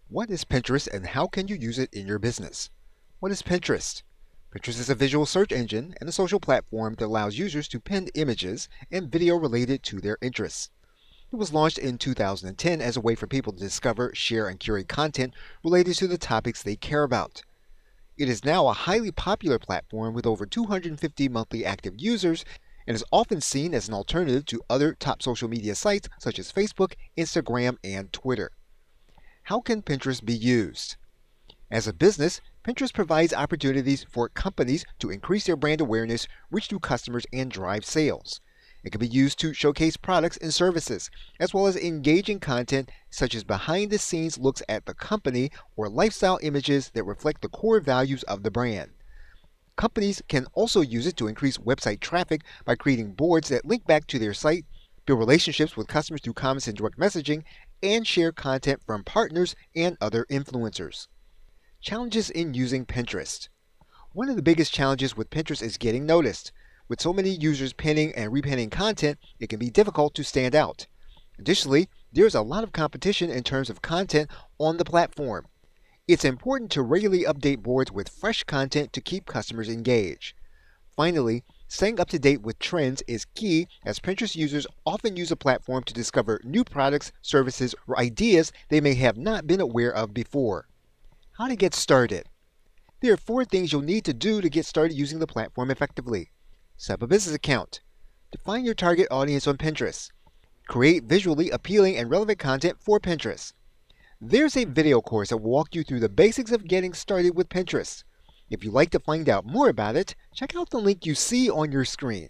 What is Pinterest and how can you use it in your business? What is Pinterest? Pinterest is a visual search engine and a social platform that allows users to pin images and video related to their interests. It was launched in 2010 as a way for people to discover, share, and curate content related to the topics they care about. It is now a highly popular platform with over 250 monthly active users and is often seen as an alternative to other top social media sites such as Facebook, Instagram, and Twitter. How can Pinterest be used? As a business, Pinterest provides opportunities for companies to increase their brand awareness, reach new customers, and drive sales. It can be used to showcase products and services, as well as engaging content such as behind the scenes looks at the company or lifestyle images that reflect the core values of the brand. Companies can also use it to increase website traffic by creating boards that link back to their site, build relationships with customers through comments and direct messaging, and share content from partners and other influencers. Challenges in using Pinterest. One of the biggest challenges with Pinterest is getting noticed. With so many users pinning and repinning content, it can be difficult to stand out. Additionally, there is a lot of competition in terms of content on the platform. It's important to regularly update boards with fresh content to keep customers engaged. Finally, staying up to date with trends is key as Pinterest users often use a platform to discover new products, services, or ideas they may have not been aware of before. How to get started. There are 4 things you'll need to do to get started using the platform effectively. Set up a business account. Define your target audience on Pinterest. Create visually appealing and relevant content for Pinterest. There's a video course that will walk you through the basics of getting started with Pinterest. If you'd like to find out more about it, check out the link you see on your screen.